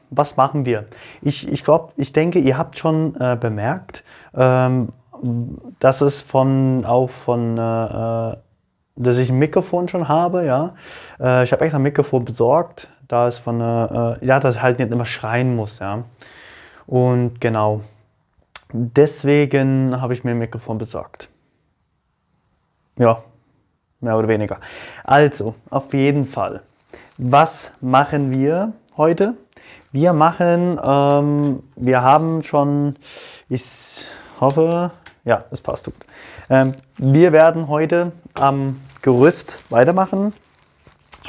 was machen wir? Ich denke, ihr habt schon bemerkt, dass es dass ich ein Mikrofon schon habe, ja. Ich habe extra ein Mikrofon besorgt, da es dass ich halt nicht immer schreien muss, ja. Und genau, deswegen habe ich mir ein Mikrofon besorgt. Ja, mehr oder weniger. Also, auf jeden Fall. Was machen wir heute? Wir haben schon, ich hoffe, ja, es passt gut. Wir werden heute am Gerüst weitermachen.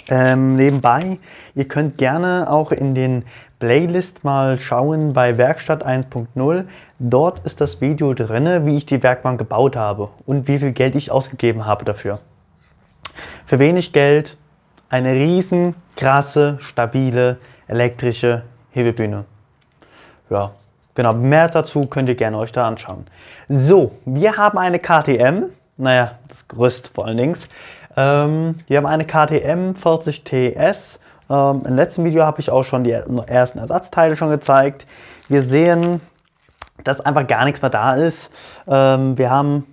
Nebenbei, ihr könnt gerne auch in den Playlist mal schauen bei Werkstatt 1.0. Dort ist das Video drin, wie ich die Werkbank gebaut habe und wie viel Geld ich ausgegeben habe dafür. Für wenig Geld eine riesen, krasse, stabile, elektrische Hebebühne. Ja, genau, mehr dazu könnt ihr gerne euch da anschauen. So, wir haben eine KTM, naja, das Gerüst vor allen Dingen. Wir haben eine KTM 40 TS. Im letzten Video habe ich auch schon die ersten Ersatzteile schon gezeigt. Wir sehen, dass einfach gar nichts mehr da ist. Wir haben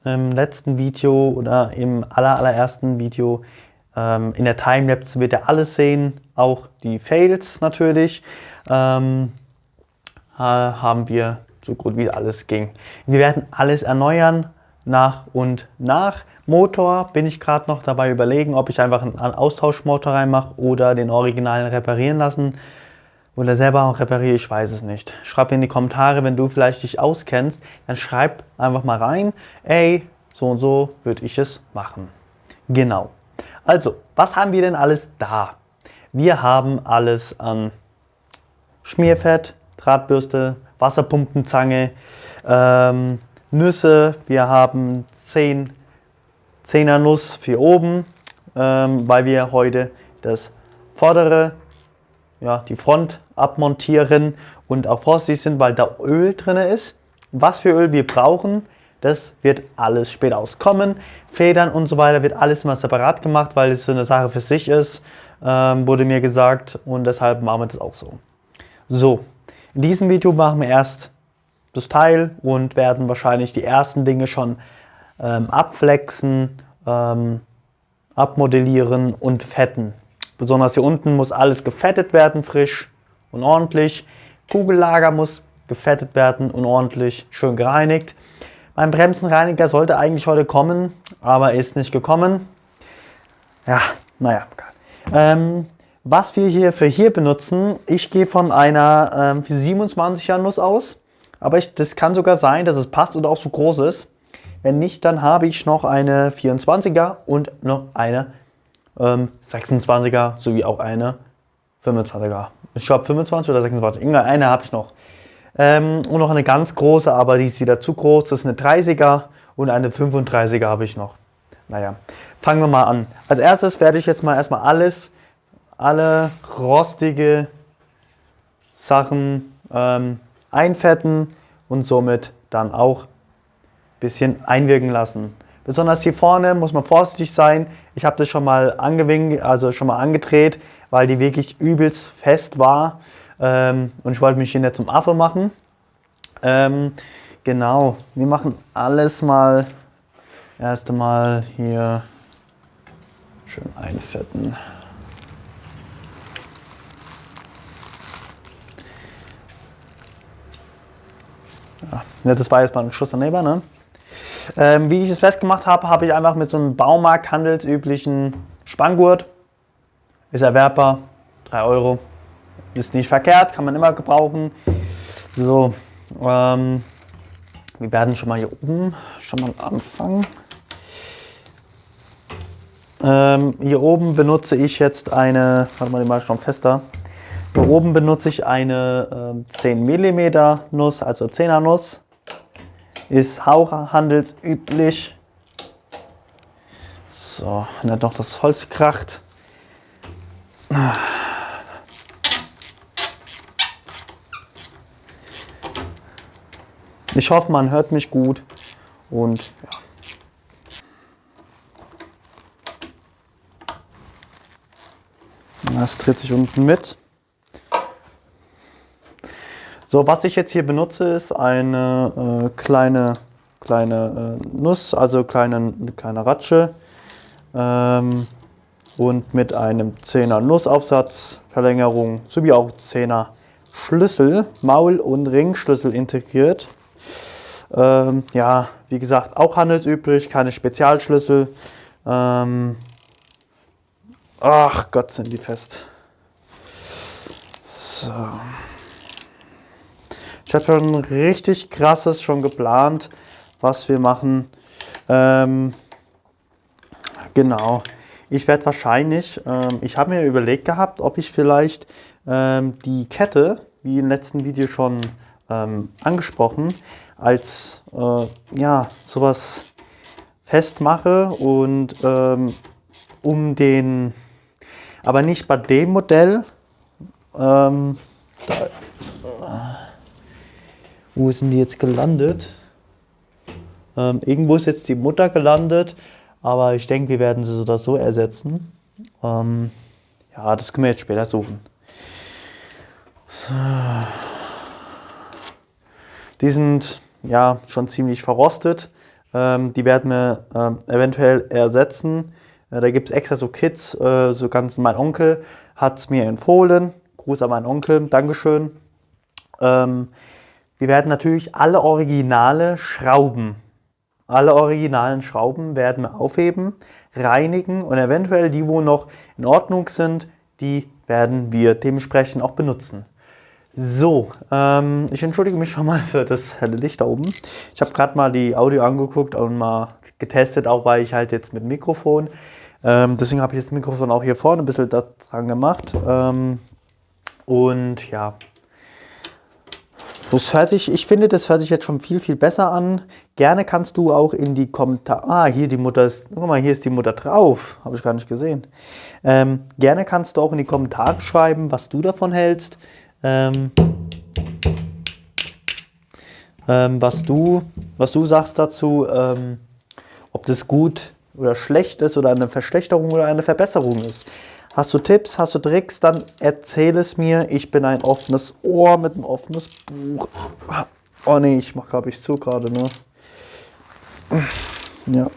im letzten Video oder im allerersten Video in der Timelapse wird ihr alles sehen, auch die Fails natürlich. Haben wir so gut wie alles ging. Wir werden alles erneuern, nach und nach. Motor bin ich gerade noch dabei überlegen, ob ich einfach einen Austauschmotor reinmache oder den Originalen reparieren lassen. Oder selber auch repariere, ich weiß es nicht. Schreib in die Kommentare, wenn du vielleicht dich auskennst, dann schreib einfach mal rein, ey, so und so würde ich es machen. Genau. Also, was haben wir denn alles da? Wir haben alles an Schmierfett, Drahtbürste, Wasserpumpenzange, Nüsse, wir haben 10er Nuss für oben, weil wir heute das vordere, ja, die Front abmontieren und auch vorsichtig sind, weil da Öl drin ist. Was für Öl wir brauchen, das wird alles später auskommen. Federn und so weiter wird alles immer separat gemacht, weil es so eine Sache für sich ist, wurde mir gesagt, und deshalb machen wir das auch so. So, in diesem Video machen wir erst das Teil und werden wahrscheinlich die ersten Dinge schon abflexen, abmodellieren und fetten. Besonders hier unten muss alles gefettet werden, frisch und ordentlich. Kugellager muss gefettet werden und ordentlich schön gereinigt. Mein Bremsenreiniger sollte eigentlich heute kommen, aber ist nicht gekommen. Ja, naja. Was wir hier benutzen, ich gehe von einer 27er Nuss aus, aber das kann sogar sein, dass es passt und auch so groß ist. Wenn nicht, dann habe ich noch eine 24er und noch eine 26er sowie auch eine 25er. Ich glaube 25 oder 26, irgendeine habe ich noch. Und noch eine ganz große, aber die ist wieder zu groß. Das ist eine 30er und eine 35er habe ich noch. Naja, fangen wir mal an. Als erstes werde ich jetzt mal erstmal alle rostige Sachen einfetten und somit dann auch ein bisschen einwirken lassen. Besonders hier vorne muss man vorsichtig sein. Ich habe das schon mal angedreht, weil die wirklich übelst fest war. Und ich wollte mich hier nicht zum Affe machen. Genau, wir machen alles mal erst einmal hier schön einfetten. Ja, das war jetzt mal ein Schuss daneben, ne? Wie ich es festgemacht habe, habe ich einfach mit so einem Baumarkt handelsüblichen Spanngurt. Ist erwerbbar, 3 Euro. Ist nicht verkehrt, kann man immer gebrauchen. So, wir werden schon mal hier oben anfangen. Hier oben benutze ich jetzt eine, warte mal, die mache ich schon fester. Hier oben benutze ich eine 10 mm Nuss, also 10er Nuss. Ist auch handelsüblich. So, nicht noch das Holz kracht. Ich hoffe, man hört mich gut und ja. Das dreht sich unten mit. So, was ich jetzt hier benutze, ist eine kleine Nuss, also eine kleine Ratsche. Und mit einem 10er Nussaufsatz, Verlängerung sowie auch 10er Schlüssel, Maul- und Ringschlüssel integriert. Ja, wie gesagt, auch handelsüblich, keine Spezialschlüssel. Ach Gott, sind die fest. So. Ich habe schon richtig krasses schon geplant, was wir machen. Genau. Ich werde wahrscheinlich, ich habe mir überlegt gehabt, ob ich vielleicht die Kette, wie im letzten Video schon angesprochen, als ja, sowas festmache und aber nicht bei dem Modell. Wo sind die jetzt gelandet? Irgendwo ist jetzt die Mutter gelandet, aber ich denke, wir werden sie so oder so ersetzen. Ja, das können wir jetzt später suchen. So. Die sind ja schon ziemlich verrostet. Die werden wir eventuell ersetzen. Da gibt es extra so Kits, so ganz. Mein Onkel hat es mir empfohlen. Gruß an meinen Onkel, Dankeschön. Wir werden natürlich alle originalen Schrauben werden wir aufheben, reinigen und eventuell die, wo noch in Ordnung sind, die werden wir dementsprechend auch benutzen. So, ich entschuldige mich schon mal für das helle Licht da oben. Ich habe gerade mal die Audio angeguckt und mal getestet, auch weil ich halt jetzt mit Mikrofon. Deswegen habe ich das Mikrofon auch hier vorne ein bisschen da dran gemacht. Und ja, ich finde, das hört sich jetzt schon viel, viel besser an. Gerne kannst du auch in die Kommentare. Ah, hier die Mutter ist. Guck mal, hier ist die Mutter drauf. Habe ich gar nicht gesehen. Gerne kannst du auch in die Kommentare schreiben, was du davon hältst. Was du sagst dazu, ob das gut oder schlecht ist oder eine Verschlechterung oder eine Verbesserung ist. Hast du Tipps, hast du Tricks, dann erzähl es mir. Ich bin ein offenes Ohr mit einem offenes Buch. Oh nee, ich mache, glaube ich, zu gerade, ne? Ja.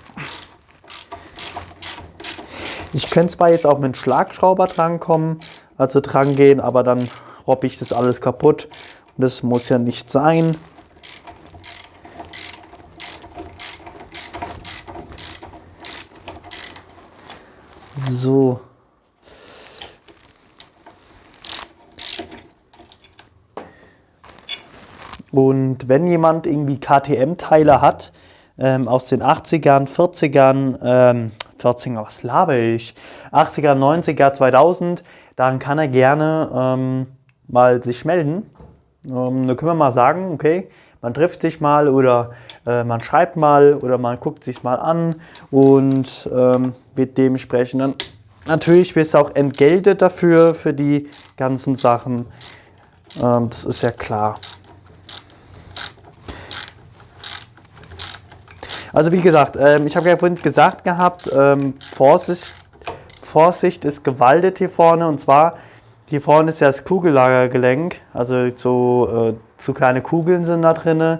Ich könnte zwar jetzt auch mit einem Schlagschrauber drankommen, also dran gehen, aber dann robbe ich das alles kaputt. Und das muss ja nicht sein. So. Und wenn jemand irgendwie KTM-Teile hat, aus den 80ern, 40ern, 40er, was laber ich? 80er, 90er, 2000, dann kann er gerne mal sich melden. Dann können wir mal sagen, okay, man trifft sich mal oder man schreibt mal oder man guckt sich mal an und wird dementsprechend dann natürlich wirst du auch entgeltet dafür, für die ganzen Sachen. Das ist ja klar. Also wie gesagt, ich habe ja vorhin gesagt gehabt, Vorsicht ist gewaltet hier vorne. Und zwar, hier vorne ist ja das Kugellagergelenk, also so kleine Kugeln sind da drin.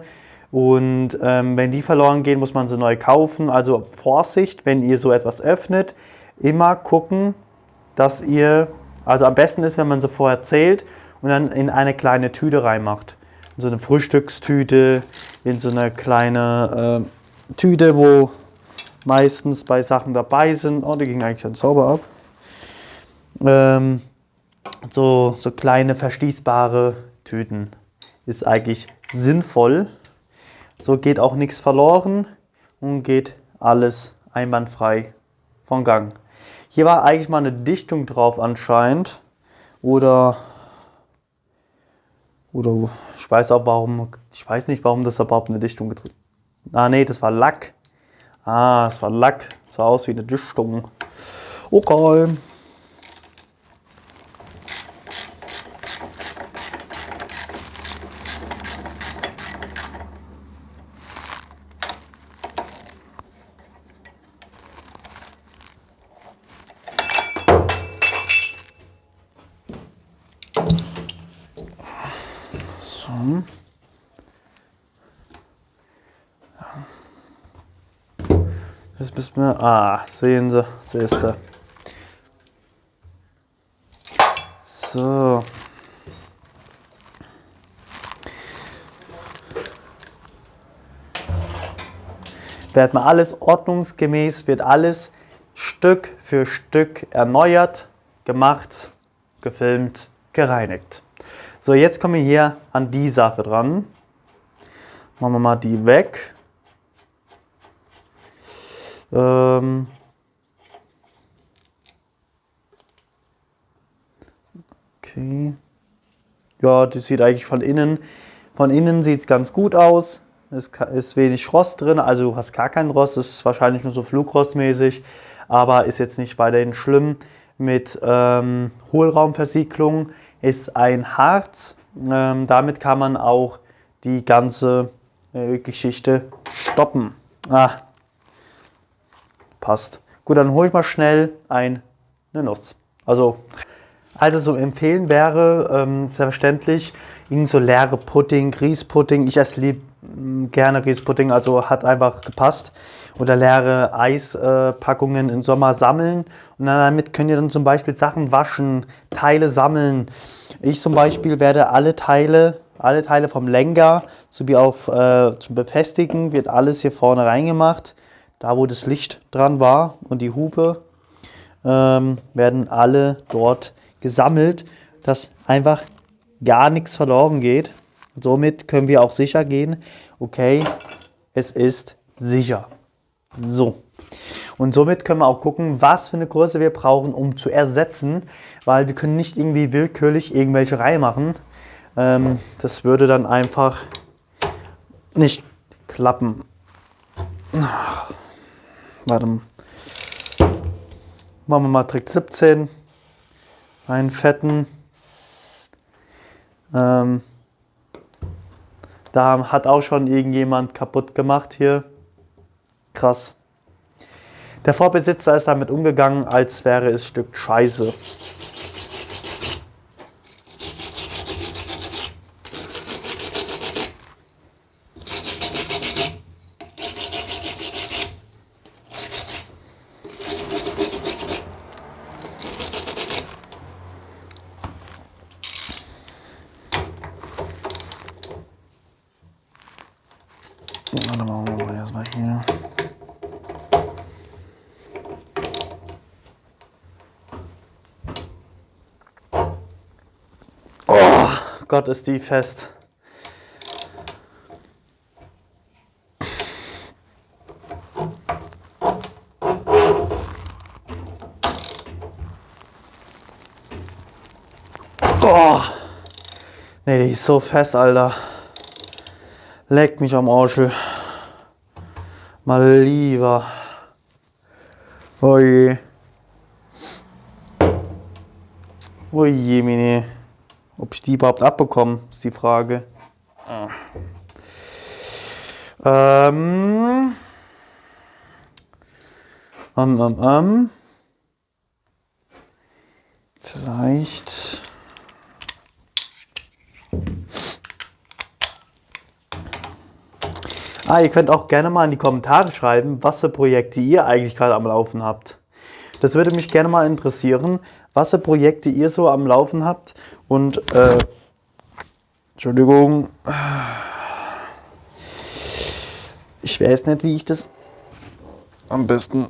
Und wenn die verloren gehen, muss man sie neu kaufen. Also Vorsicht, wenn ihr so etwas öffnet, immer gucken, dass also am besten ist, wenn man sie vorher zählt und dann in eine kleine Tüte reinmacht. In so eine Frühstückstüte, in so eine kleine Tüte, wo meistens bei Sachen dabei sind. Oh, die ging eigentlich dann sauber ab. So kleine verschließbare Tüten ist eigentlich sinnvoll. So geht auch nichts verloren und geht alles einwandfrei von Gang. Hier war eigentlich mal eine Dichtung drauf anscheinend. Oder ich weiß nicht, warum das überhaupt eine Dichtung getreten. Ah nee, das war Lack. Ah, es war Lack. Sah aus wie eine Dichtung. Okay. So. So. Jetzt müssen wir. Sehen Sie, siehst du. So. Wird mal alles ordnungsgemäß, wird alles Stück für Stück erneuert, gemacht, gefilmt, gereinigt. So, jetzt kommen wir hier an die Sache dran. Machen wir mal die weg. Okay. Ja, das sieht eigentlich von innen sieht es ganz gut aus. Es ist wenig Rost drin, also du hast gar keinen Rost, das ist wahrscheinlich nur so flugrostmäßig, aber ist jetzt nicht weiterhin schlimm. Mit Hohlraumversiegelung ist ein Harz, damit kann man auch die ganze Geschichte stoppen. Passt. Gut, dann hole ich mal schnell eine Nuss. Also so empfehlen wäre selbstverständlich irgend so leere Pudding, Grießpudding. Ich esse gerne Grießpudding, also hat einfach gepasst. Oder leere Eispackungen im Sommer sammeln. Und damit könnt ihr dann zum Beispiel Sachen waschen, Teile sammeln. Ich zum Beispiel werde alle Teile vom Lenker sowie auch zum Befestigen wird alles hier vorne reingemacht. Da wo das Licht dran war und die Hupe werden alle dort gesammelt, dass einfach gar nichts verloren geht. Somit können wir auch sicher gehen, okay, es ist sicher. So. Und somit können wir auch gucken, was für eine Größe wir brauchen, um zu ersetzen, weil wir können nicht irgendwie willkürlich irgendwelche reinmachen. Das würde dann einfach nicht klappen. Warte mal. Machen wir mal Trick 17. Einen fetten. Da hat auch schon irgendjemand kaputt gemacht hier. Krass. Der Vorbesitzer ist damit umgegangen, als wäre es Stück Scheiße. Warte mal, machen wir erstmal hier. Oh Gott, ist die fest. Oh. Nee, die ist so fest, Alter. Leck mich am Arschel. Mal lieber. Oh je. Oh je, Mini. Ob ich die überhaupt abbekomme, ist die Frage. Vielleicht. Ihr könnt auch gerne mal in die Kommentare schreiben, was für Projekte ihr eigentlich gerade am Laufen habt. Das würde mich gerne mal interessieren, was für Projekte ihr so am Laufen habt. Und, Entschuldigung. Ich weiß nicht, wie ich das am besten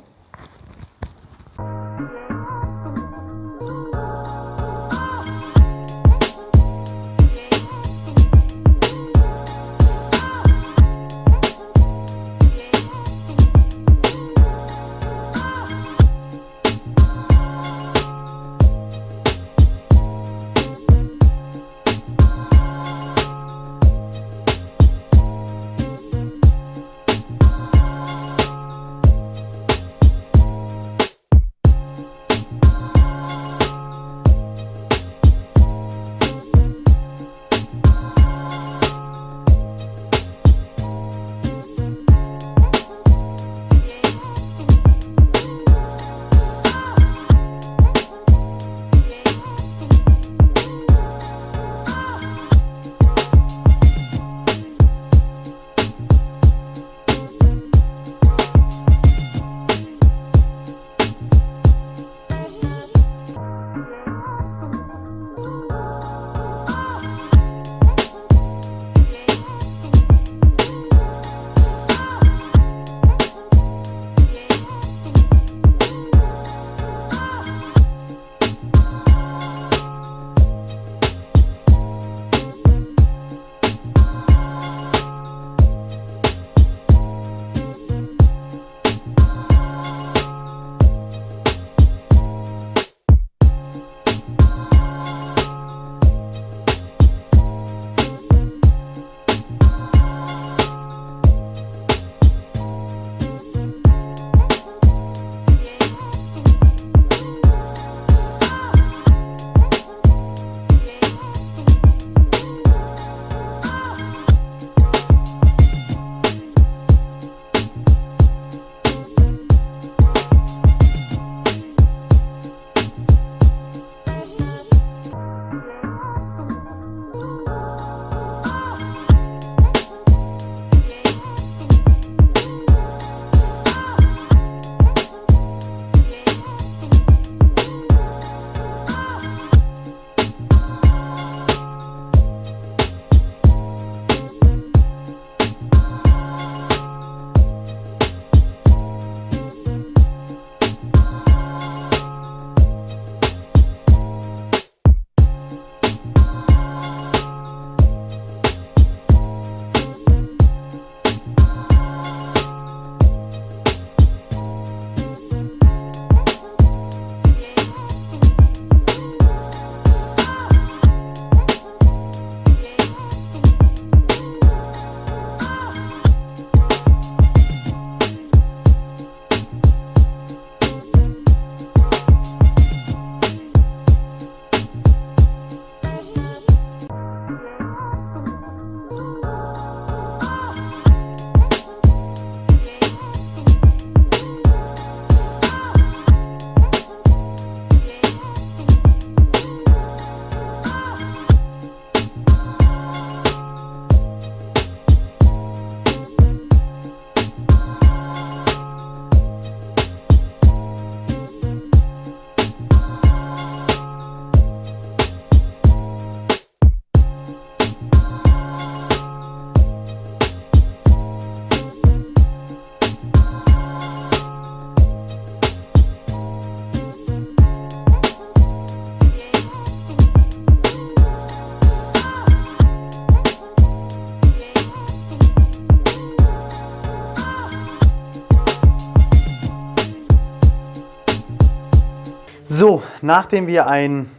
nachdem wir einen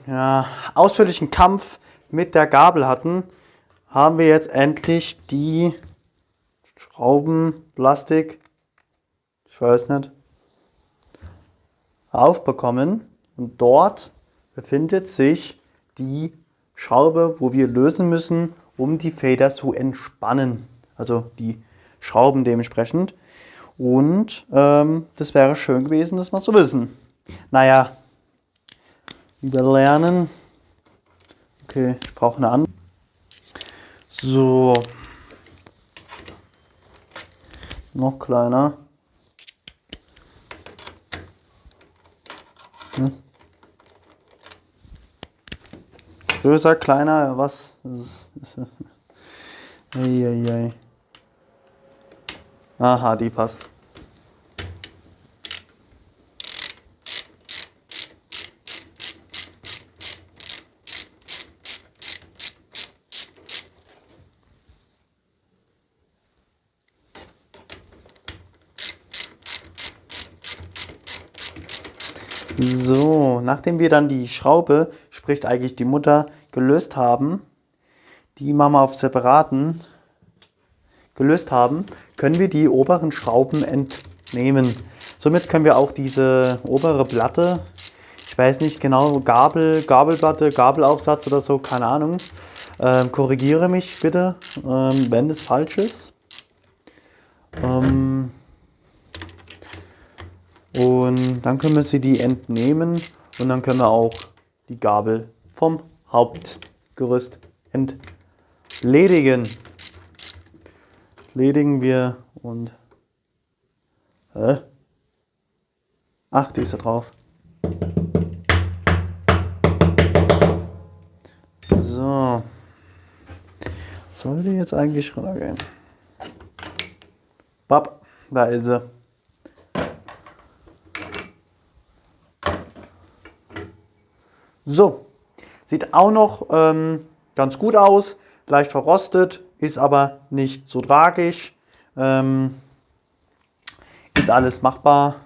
ausführlichen Kampf mit der Gabel hatten, haben wir jetzt endlich die Schrauben, Plastik, ich weiß nicht, aufbekommen. Und dort befindet sich die Schraube, wo wir lösen müssen, um die Feder zu entspannen. Also die Schrauben dementsprechend. Und das wäre schön gewesen, das mal zu wissen. Naja, wieder lernen. Okay, ich brauche eine andere. So. Noch kleiner. Größer, kleiner, ja, was? Eieiei. Aha, die passt. So, nachdem wir dann die Schraube, sprich eigentlich die Mutter, gelöst haben, die Mama auf separaten gelöst haben, können wir die oberen Schrauben entnehmen. Somit können wir auch diese obere Platte, ich weiß nicht genau, Gabelplatte, Gabelaufsatz oder so, keine Ahnung, korrigiere mich bitte, wenn es falsch ist. Und dann können wir die entnehmen und dann können wir auch die Gabel vom Hauptgerüst entledigen. Entledigen wir und... Ach, die ist da drauf. So. Sollte jetzt eigentlich runtergehen. Bap, da ist sie. So, sieht auch noch ganz gut aus, leicht verrostet, ist aber nicht so tragisch, ist alles machbar.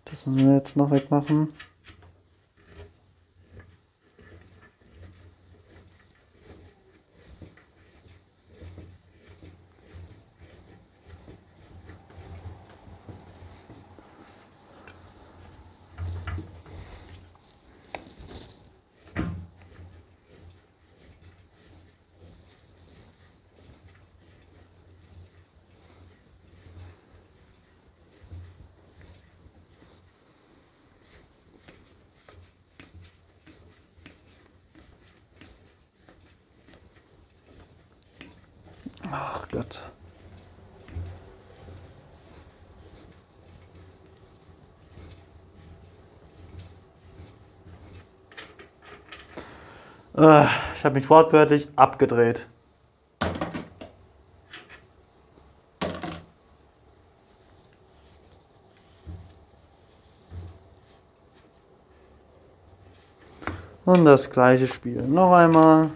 Das müssen wir jetzt noch wegmachen. Ach Gott. Ich habe mich wortwörtlich abgedreht. Und das gleiche Spiel noch einmal.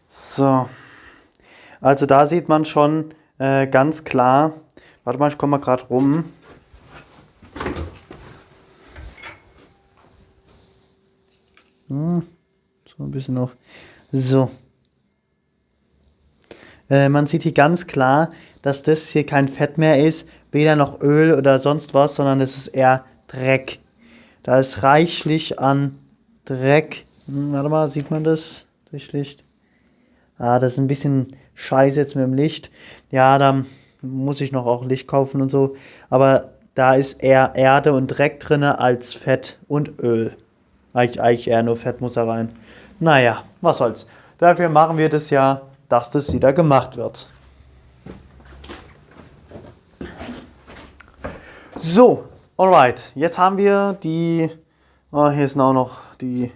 So, also da sieht man schon ganz klar, warte mal, ich komme mal gerade rum. So ein bisschen noch. So. Man sieht hier ganz klar, dass das hier kein Fett mehr ist, weder noch Öl oder sonst was, sondern das ist eher Dreck. Da ist reichlich an Dreck. Warte mal, sieht man das durch Licht? Ah, das ist ein bisschen scheiße jetzt mit dem Licht. Ja, da muss ich noch auch Licht kaufen und so. Aber da ist eher Erde und Dreck drin als Fett und Öl. Eigentlich eher nur Fett muss da rein. Naja, was soll's. Dafür machen wir das ja, dass das wieder gemacht wird. So, Alright, jetzt haben wir die, hier sind auch noch die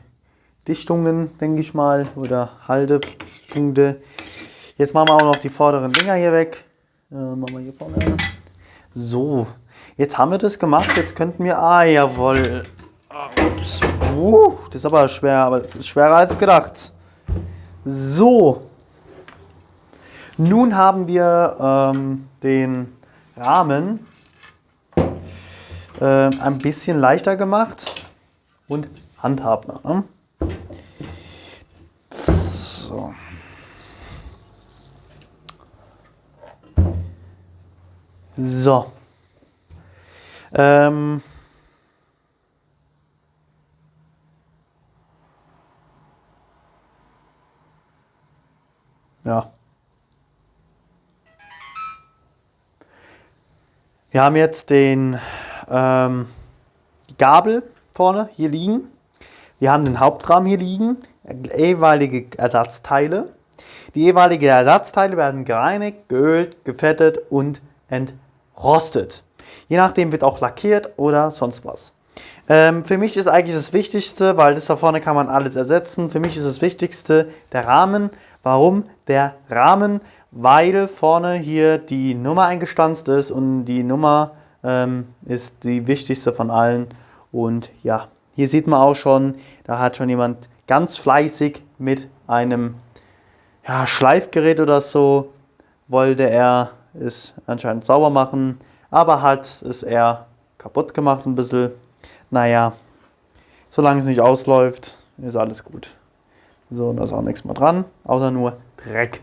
Dichtungen, denke ich mal, oder Haltepunkte. Jetzt machen wir auch noch die vorderen Dinger hier weg. Machen wir hier vorne. So, jetzt haben wir das gemacht. Jetzt könnten wir, jawohl. Ups. Das ist aber schwer, aber das ist schwerer als gedacht. So, nun haben wir den Rahmen ein bisschen leichter gemacht und handhabbar. Ne? So. So. Ja. Wir haben jetzt die Gabel vorne hier liegen. Wir haben den Hauptrahmen hier liegen, jeweilige Ersatzteile. Die jeweiligen Ersatzteile werden gereinigt, geölt, gefettet und entrostet. Je nachdem wird auch lackiert oder sonst was. Für mich ist eigentlich das Wichtigste, weil das da vorne kann man alles ersetzen. Für mich ist das Wichtigste der Rahmen. Warum der Rahmen? Weil vorne hier die Nummer eingestanzt ist und die Nummer ist die wichtigste von allen. Und ja, hier sieht man auch schon, da hat schon jemand ganz fleißig mit einem Schleifgerät oder so, wollte er es anscheinend sauber machen, aber hat es eher kaputt gemacht ein bisschen. Naja, solange es nicht ausläuft, ist alles gut. So, da ist auch nichts mehr dran, außer nur Dreck.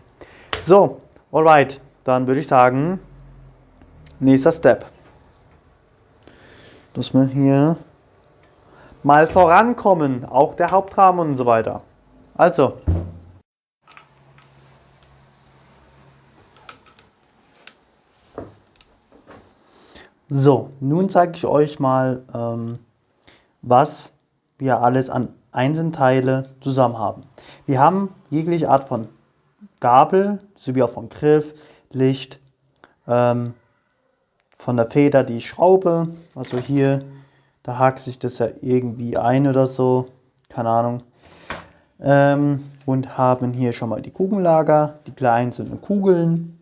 So, alright, dann würde ich sagen, nächster Step. Dass wir hier mal vorankommen, auch der Hauptrahmen und so weiter. Also. So, nun zeige ich euch mal, was wir alles an Einzelteile zusammen haben. Wir haben jegliche Art von Gabel, sowie auch von Griff, Licht, von der Feder die Schraube, also hier, da hakt sich das ja irgendwie ein oder so, keine Ahnung. Und haben hier schon mal die Kugellager, die einzelnen Kugeln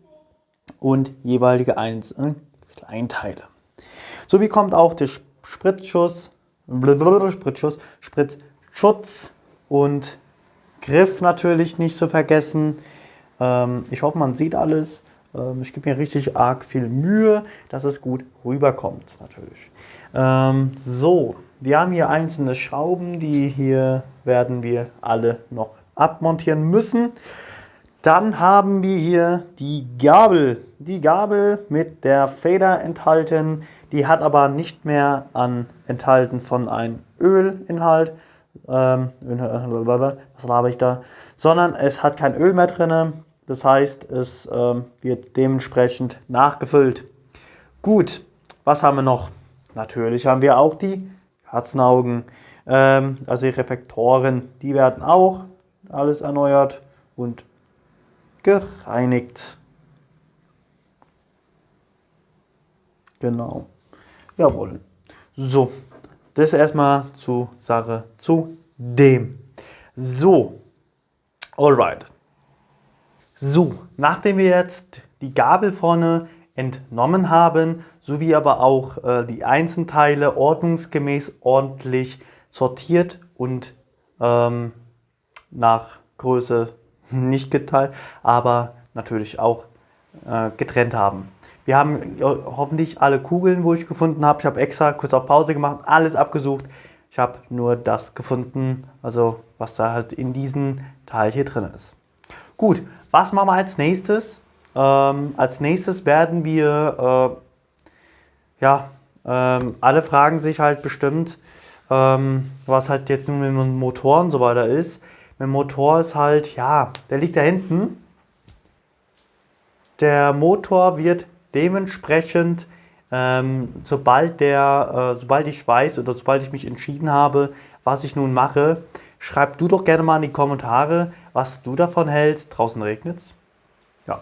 und jeweilige einzelne Kleinteile. Sowie kommt auch der Spritzschutz und Griff natürlich nicht zu vergessen. Ich hoffe, man sieht alles. Ich gebe mir richtig arg viel Mühe, dass es gut rüberkommt natürlich. So, wir haben hier einzelne Schrauben, die hier werden wir alle noch abmontieren müssen. Dann haben wir hier die Gabel. Die Gabel mit der Feder enthalten. Die hat aber nicht mehr enthalten von einem Ölinhalt. Was laber ich da? Sondern es hat kein Öl mehr drin. Das heißt, es wird dementsprechend nachgefüllt. Gut, was haben wir noch? Natürlich haben wir auch die Katzenaugen. Also die Reflektoren. Die werden auch alles erneuert und gereinigt. Genau. Jawohl. So, das erstmal zur Sache zu dem. So, alright. So, nachdem wir jetzt die Gabel vorne entnommen haben, sowie aber auch die Einzelteile ordnungsgemäß ordentlich sortiert und nach Größe nicht geteilt, aber natürlich auch getrennt haben. Wir haben hoffentlich alle Kugeln, wo ich gefunden habe. Ich habe extra kurz auf Pause gemacht, alles abgesucht. Ich habe nur das gefunden, also was da halt in diesem Teil hier drin ist. Gut, was machen wir als nächstes? Als nächstes werden wir, alle fragen sich halt bestimmt, was halt jetzt nun mit dem Motor und so weiter ist. Mit dem Motor ist halt, ja, der liegt da hinten. Der Motor wird dementsprechend, sobald ich weiß oder sobald ich mich entschieden habe, was ich nun mache, schreib du doch gerne mal in die Kommentare, was du davon hältst. Draußen regnet's. Ja,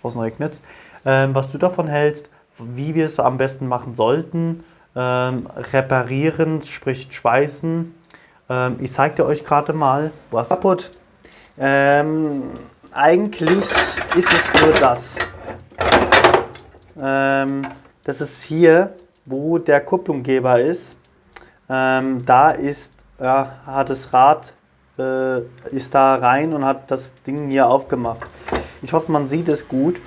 draußen regnet's. Was du davon hältst, wie wir es am besten machen sollten. reparieren, sprich schweißen. Ich zeige dir euch gerade mal, was kaputt. Eigentlich ist es nur das. Das ist hier, wo der Kupplungsgeber ist. Da ist, ja, hat das Rad ist da rein und hat das Ding hier aufgemacht. Ich hoffe, man sieht es gut.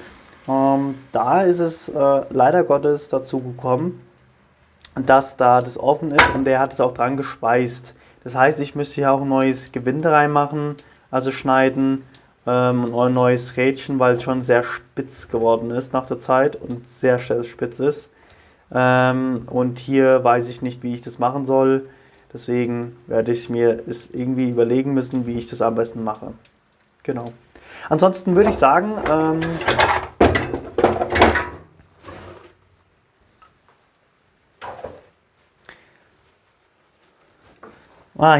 Da ist es leider Gottes dazu gekommen, dass da das offen ist und der hat es auch dran geschweißt. Das heißt, ich müsste hier auch ein neues Gewinde reinmachen, also schneiden und ein neues Rädchen, weil es schon sehr spitz geworden ist nach der Zeit und sehr spitz ist. Und hier weiß ich nicht, wie ich das machen soll. Deswegen werde ich mir es irgendwie überlegen müssen, wie ich das am besten mache. Genau. Ansonsten würde ich sagen,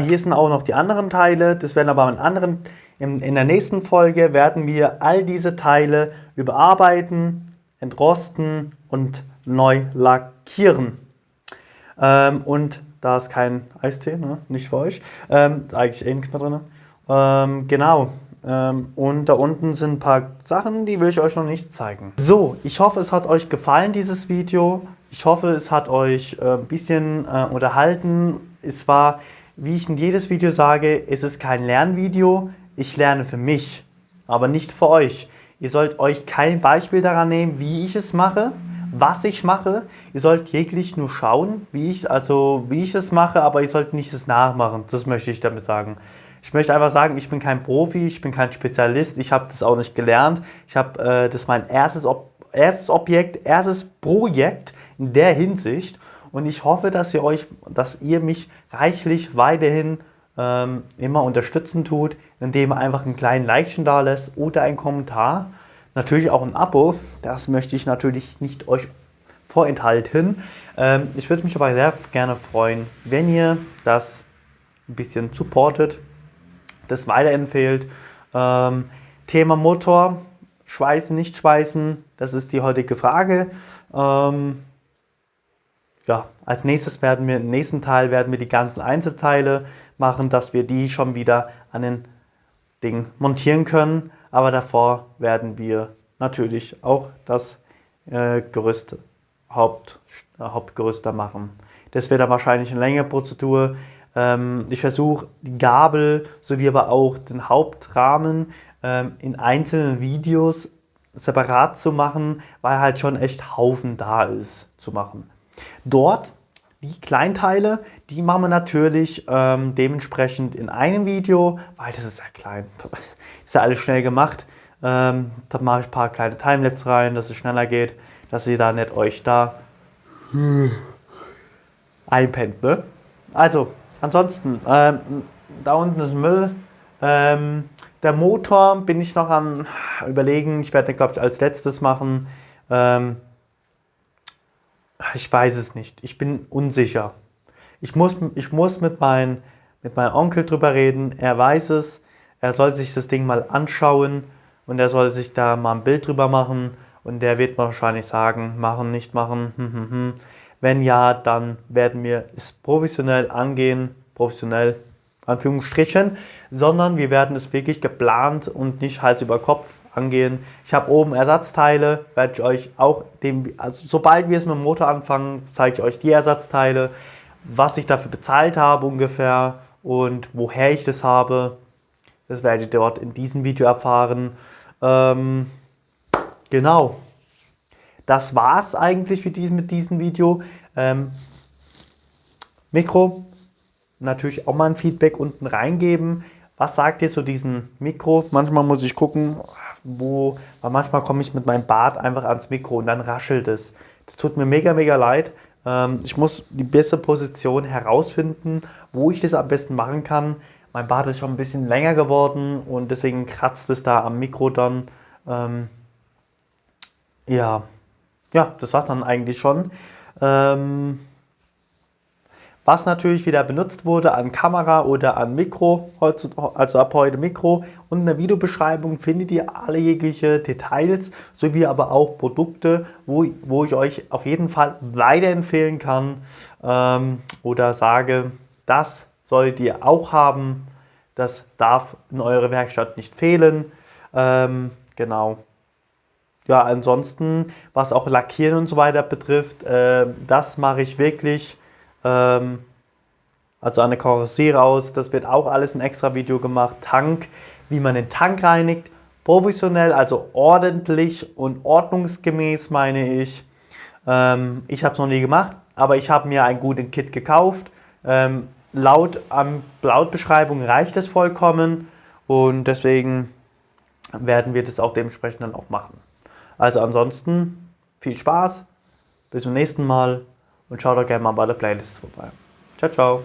hier sind auch noch die anderen Teile. Das werden aber in der nächsten Folge werden wir all diese Teile überarbeiten, entrosten und neu lackieren. Und da ist kein Eistee, ne? Nicht für euch. Eigentlich eh nichts mehr drin. Genau. Und da unten sind ein paar Sachen, die will ich euch noch nicht zeigen. So, ich hoffe, es hat euch gefallen, dieses Video. Ich hoffe, es hat euch ein bisschen unterhalten. Es war, wie ich in jedes Video sage, es ist kein Lernvideo. Ich lerne für mich, aber nicht für euch. Ihr sollt euch kein Beispiel daran nehmen, wie ich es mache, was ich mache. Ihr sollt jeglich nur schauen, wie ich es mache, aber ihr sollt nicht es nachmachen. Das möchte ich damit sagen. Ich möchte einfach sagen, ich bin kein Profi, ich bin kein Spezialist, ich habe das auch nicht gelernt. Ich habe das mein erstes Projekt in der Hinsicht. Und ich hoffe, dass ihr mich reichlich weiterhin immer unterstützen tut, indem ihr einfach einen kleinen Likechen da lässt oder einen Kommentar. Natürlich auch ein Abo, das möchte ich natürlich nicht euch vorenthalten. Ich würde mich aber sehr gerne freuen, wenn ihr das ein bisschen supportet, das weiterempfehlt. Thema Motor, schweißen, nicht schweißen, das ist die heutige Frage. Ja, als nächstes im nächsten Teil werden wir die ganzen Einzelteile machen, dass wir die schon wieder an den Ding montieren können. Aber davor werden wir natürlich auch das Hauptgerüst da machen. Das wird dann wahrscheinlich eine längere Prozedur. Ich versuche die Gabel sowie aber auch den Hauptrahmen in einzelnen Videos separat zu machen, weil halt schon echt Haufen da ist zu machen. Dort, die Kleinteile, die machen wir natürlich dementsprechend in einem Video, weil das ist ja klein, das ist ja alles schnell gemacht. Da mache ich ein paar kleine Timelapse rein, dass es schneller geht, dass ihr da nicht euch da einpennt, ne? Also, ansonsten, da unten ist Müll. Der Motor bin ich noch am Überlegen, ich werde den, glaube ich, als letztes machen. Ich weiß es nicht. Ich bin unsicher. Ich muss mit meinem Onkel drüber reden. Er weiß es. Er soll sich das Ding mal anschauen und er soll sich da mal ein Bild drüber machen. Und der wird wahrscheinlich sagen, machen, nicht machen. Wenn ja, dann werden wir es professionell angehen. Professionell, Anführungsstrichen. Sondern wir werden es wirklich geplant und nicht Hals über Kopf angehen. Ich habe oben Ersatzteile, werde ich euch auch, also sobald wir es mit dem Motor anfangen, zeige ich euch die Ersatzteile, was ich dafür bezahlt habe ungefähr und woher ich das habe. Das werdet ihr dort in diesem Video erfahren. Genau. Das war es eigentlich mit diesem Video. Mikro, natürlich auch mal ein Feedback unten reingeben. Was sagt ihr zu diesem Mikro? Manchmal muss ich gucken, weil manchmal komme ich mit meinem Bart einfach ans Mikro und dann raschelt es. Das tut mir mega, mega leid. Ich muss die beste Position herausfinden, wo ich das am besten machen kann. Mein Bart ist schon ein bisschen länger geworden und deswegen kratzt es da am Mikro dann. Ja, das war's dann eigentlich schon. Was natürlich wieder benutzt wurde an Kamera oder an Mikro, also ab heute Mikro. Und in der Videobeschreibung findet ihr alle jegliche Details, sowie aber auch Produkte, wo ich euch auf jeden Fall weiterempfehlen kann oder sage, das solltet ihr auch haben. Das darf in eurer Werkstatt nicht fehlen. Genau. Ja, ansonsten, was auch Lackieren und so weiter betrifft, das mache ich wirklich. Also an der Karosserie raus, das wird auch alles ein extra Video gemacht. Tank, wie man den Tank reinigt, professionell, also ordentlich und ordnungsgemäß meine ich. Ich habe es noch nie gemacht, aber ich habe mir ein gutes Kit gekauft. Laut Beschreibung reicht es vollkommen und deswegen werden wir das auch dementsprechend dann auch machen. Also ansonsten viel Spaß, bis zum nächsten Mal und schaut doch gerne mal bei der Playlist vorbei. Ciao, ciao.